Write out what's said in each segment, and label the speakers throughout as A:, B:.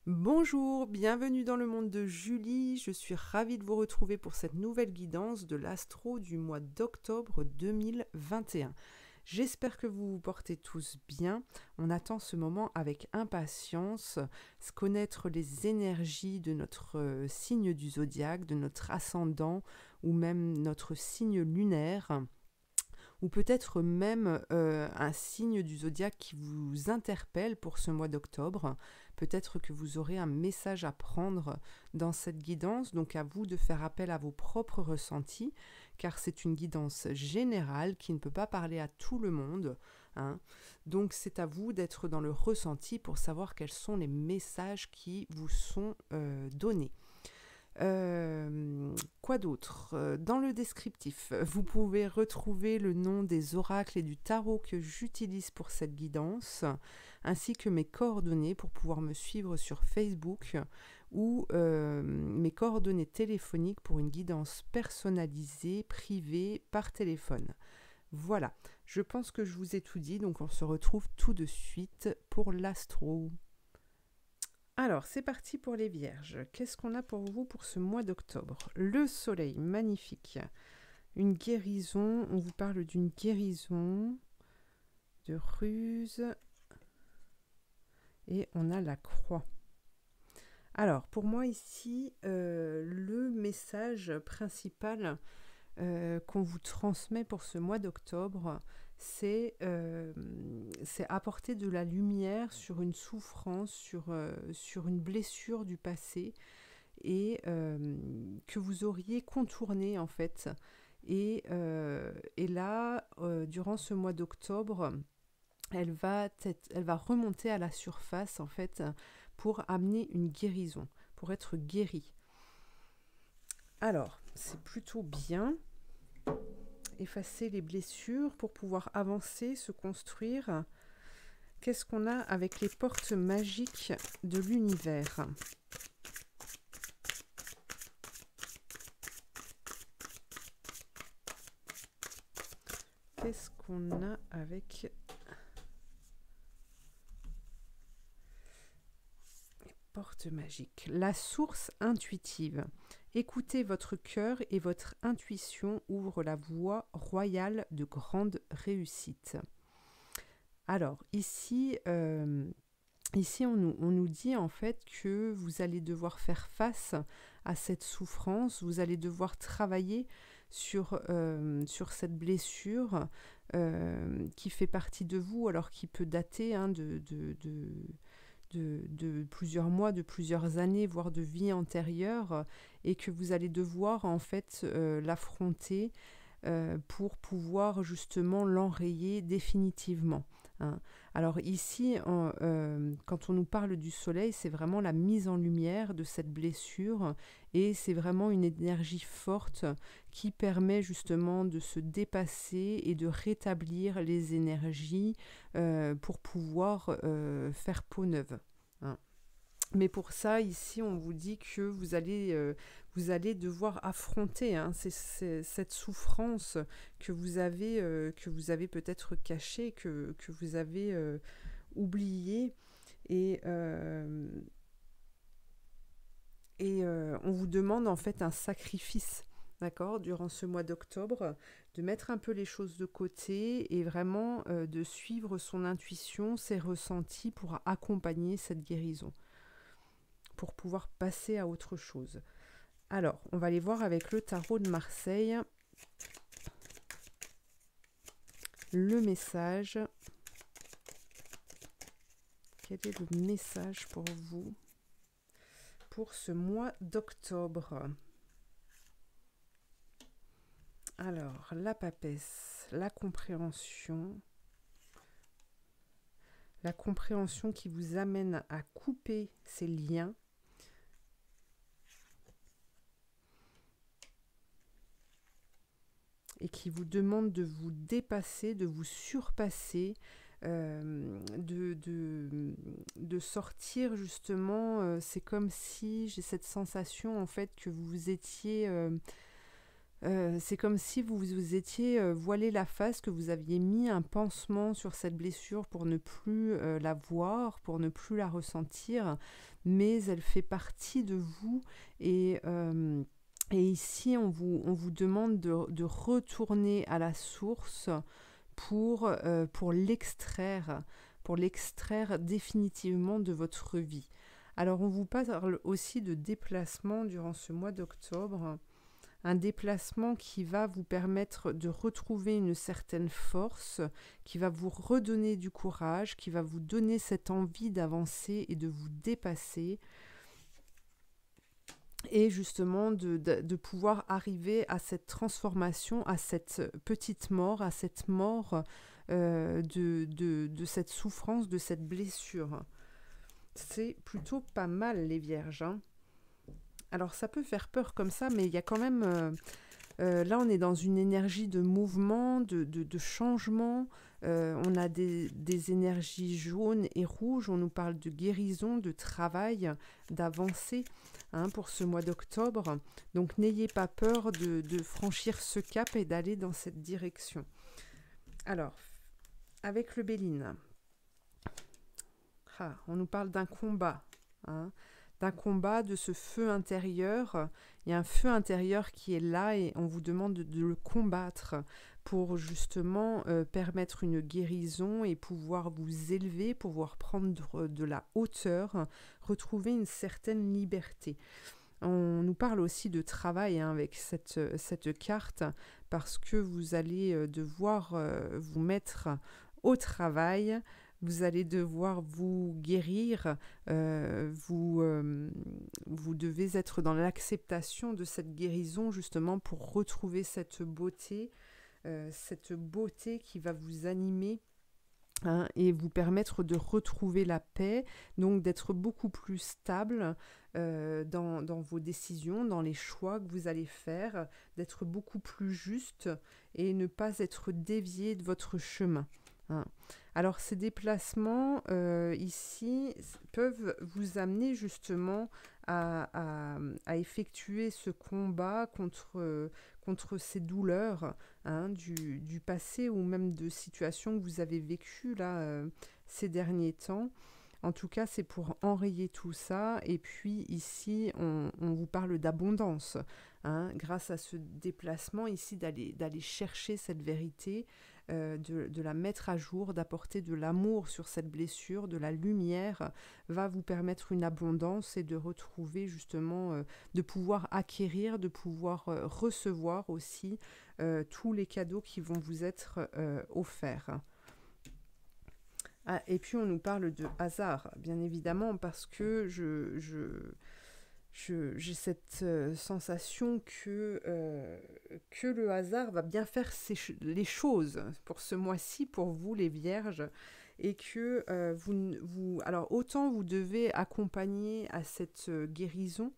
A: Bonjour, bienvenue dans le monde de Julie. Je suis ravie de vous retrouver pour cette nouvelle guidance de l'astro du mois d'octobre 2021. J'espère que vous vous portez tous bien. On attend ce moment avec impatience, se connaître les énergies de notre signe du zodiaque, de notre ascendant ou même notre signe lunaire, ou peut-être même un signe du zodiaque qui vous interpelle pour ce mois d'octobre. Peut-être que vous aurez un message à prendre dans cette guidance, donc à vous de faire appel à vos propres ressentis, car c'est une guidance générale qui ne peut pas parler à tout le monde, hein. Donc c'est à vous d'être dans le ressenti pour savoir quels sont les messages qui vous sont donnés. Quoi d'autre? Dans le descriptif, vous pouvez retrouver le nom des oracles et du tarot que j'utilise pour cette guidance, ainsi que mes coordonnées pour pouvoir me suivre sur Facebook ou mes coordonnées téléphoniques pour une guidance personnalisée, privée, par téléphone. Voilà, je pense que je vous ai tout dit, donc on se retrouve tout de suite pour l'astro. Alors, c'est parti pour les vierges. Qu'est-ce qu'on a pour vous pour ce mois d'octobre? Le soleil, magnifique. Une guérison, on vous parle d'une guérison, de ruse. Et on a la croix. Alors, pour moi ici, le message principal qu'on vous transmet pour ce mois d'octobre, c'est apporter de la lumière sur une souffrance, sur une blessure du passé, et que vous auriez contourné en fait. Et là, durant ce mois d'octobre, elle va remonter à la surface en fait pour amener une guérison, pour être guérie. Alors, c'est plutôt bien. Effacer les blessures pour pouvoir avancer, se construire. Qu'est-ce qu'on a avec les portes magiques de l'univers? Qu'est-ce qu'on a avec les portes magiques? La source intuitive. Écoutez votre cœur et votre intuition ouvre la voie royale de grande réussite. Alors, ici, on nous dit en fait que vous allez devoir faire face à cette souffrance, vous allez devoir travailler sur cette blessure qui fait partie de vous, alors qui peut dater de plusieurs mois, de plusieurs années, voire de vie antérieure, et que vous allez devoir en fait l'affronter pour pouvoir justement l'enrayer définitivement, hein. Alors ici, quand on nous parle du soleil, c'est vraiment la mise en lumière de cette blessure, et c'est vraiment une énergie forte qui permet justement de se dépasser et de rétablir les énergies pour pouvoir faire peau neuve, hein. Mais pour ça, ici, on vous dit que vous allez devoir affronter, hein, cette souffrance que vous avez peut-être cachée, que vous avez oubliée. Et, on vous demande en fait un sacrifice, d'accord, durant ce mois d'octobre, de mettre un peu les choses de côté et vraiment de suivre son intuition, ses ressentis pour accompagner cette guérison, pour pouvoir passer à autre chose. Alors, on va aller voir avec le tarot de Marseille le message. Quel est le message pour vous pour ce mois d'octobre? Alors, la papesse, la compréhension qui vous amène à couper ces liens. Et qui vous demande de vous dépasser, de vous surpasser, de sortir justement. C'est comme si j'ai cette sensation en fait que vous étiez C'est comme si vous vous étiez voilé la face, que vous aviez mis un pansement sur cette blessure pour ne plus la voir, pour ne plus la ressentir, mais elle fait partie de vous et ici on vous demande de retourner à la source pour l'extraire définitivement de votre vie. Alors on vous parle aussi de déplacement durant ce mois d'octobre. Un déplacement qui va vous permettre de retrouver une certaine force, qui va vous redonner du courage, qui va vous donner cette envie d'avancer et de vous dépasser. Et justement de pouvoir arriver à cette transformation, à cette petite mort, à cette mort de cette souffrance, de cette blessure. C'est plutôt pas mal les vierges, hein. Alors ça peut faire peur comme ça, mais il y a quand même... là, on est dans une énergie de mouvement, de changement. On a des énergies jaunes et rouges. On nous parle de guérison, de travail, d'avancée pour ce mois d'octobre. Donc n'ayez pas peur de franchir ce cap et d'aller dans cette direction. Alors, avec le Béline, on nous parle d'un combat, d'un combat, de ce feu intérieur. Il y a un feu intérieur qui est là et on vous demande de le combattre pour justement permettre une guérison et pouvoir vous élever, pouvoir prendre de la hauteur, retrouver une certaine liberté. On nous parle aussi de travail avec cette carte parce que vous allez devoir vous mettre au travail. Vous allez devoir vous guérir, vous devez être dans l'acceptation de cette guérison justement pour retrouver cette beauté qui va vous animer et vous permettre de retrouver la paix, donc d'être beaucoup plus stable dans vos décisions, dans les choix que vous allez faire, d'être beaucoup plus juste et ne pas être dévié de votre chemin. Alors ces déplacements ici peuvent vous amener justement à effectuer ce combat contre ces douleurs du passé ou même de situations que vous avez vécues là, ces derniers temps. En tout cas, c'est pour enrayer tout ça. Et puis ici, on vous parle d'abondance. Grâce à ce déplacement ici, d'aller chercher cette vérité, de la mettre à jour, d'apporter de l'amour sur cette blessure, de la lumière, va vous permettre une abondance et de retrouver justement, de pouvoir acquérir, de pouvoir recevoir aussi tous les cadeaux qui vont vous être offerts. Et puis on nous parle de hasard, bien évidemment, parce que j'ai cette sensation que le hasard va bien faire les choses pour ce mois-ci, pour vous les vierges, et que alors autant vous devez accompagner à cette guérison,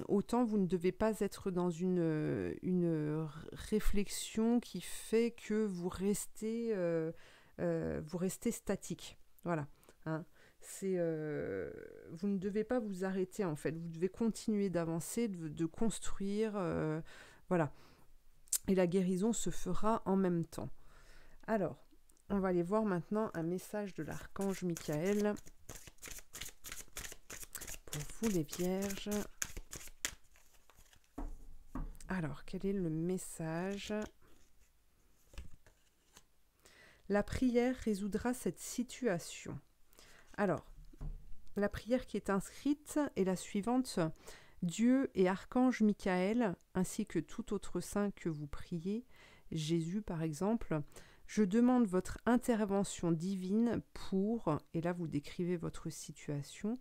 A: autant vous ne devez pas être dans une réflexion qui fait que vous restez statique. Voilà. Vous ne devez pas vous arrêter en fait, vous devez continuer d'avancer, de construire, voilà. Et la guérison se fera en même temps. Alors, on va aller voir maintenant un message de l'archange Michael pour vous les vierges. Alors, quel est le message ? La prière résoudra cette situation. Alors, la prière qui est inscrite est la suivante. Dieu et archange Michael, ainsi que tout autre saint que vous priez, Jésus par exemple, je demande votre intervention divine pour, et là vous décrivez votre situation,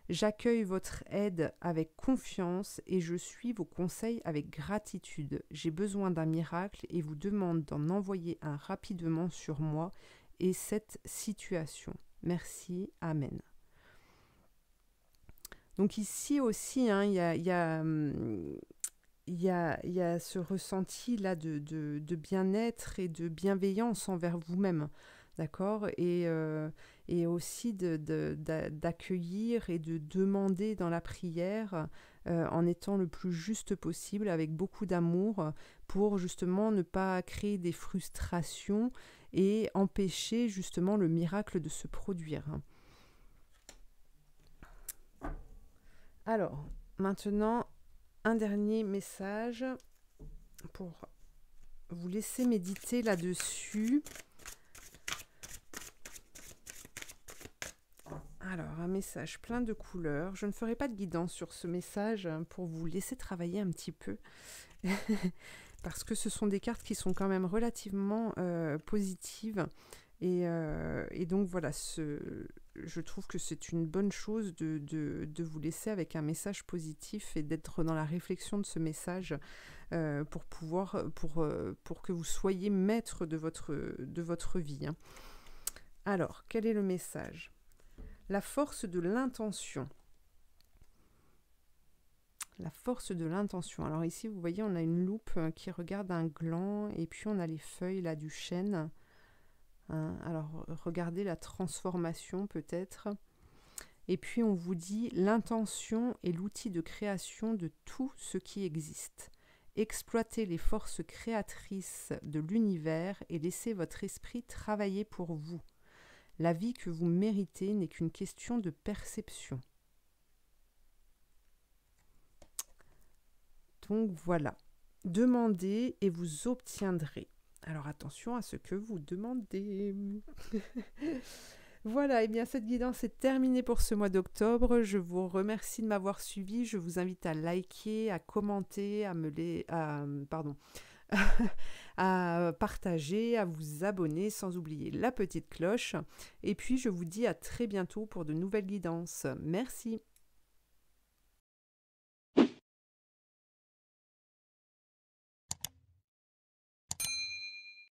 A: j'accueille votre aide avec confiance et je suis vos conseils avec gratitude. J'ai besoin d'un miracle et vous demande d'en envoyer un rapidement sur moi et cette situation. Merci, Amen. Donc ici aussi, il y a ce ressenti-là de bien-être et de bienveillance envers vous-même, d'accord ? Et et aussi d'accueillir et de demander dans la prière en étant le plus juste possible, avec beaucoup d'amour, pour justement ne pas créer des frustrations et empêcher justement le miracle de se produire. Alors, maintenant, un dernier message pour vous laisser méditer là-dessus. Alors, un message plein de couleurs. Je ne ferai pas de guidance sur ce message pour vous laisser travailler un petit peu. Parce que ce sont des cartes qui sont quand même relativement positives. Et donc voilà, je trouve que c'est une bonne chose de vous laisser avec un message positif et d'être dans la réflexion de ce message pour que vous soyez maître de votre vie. Hein. Alors, quel est le message ? La force de l'intention. La force de l'intention. Alors ici, vous voyez, on a une loupe qui regarde un gland et puis on a les feuilles là du chêne. Hein, alors, regardez la transformation peut-être. Et puis, on vous dit, l'intention est l'outil de création de tout ce qui existe. Exploitez les forces créatrices de l'univers et laissez votre esprit travailler pour vous. La vie que vous méritez n'est qu'une question de perception. Donc voilà, demandez et vous obtiendrez. Alors attention à ce que vous demandez. Voilà, et bien cette guidance est terminée pour ce mois d'octobre. Je vous remercie de m'avoir suivi. Je vous invite à liker, à commenter, à partager, à vous abonner, sans oublier la petite cloche. Et puis je vous dis à très bientôt pour de nouvelles guidances. Merci.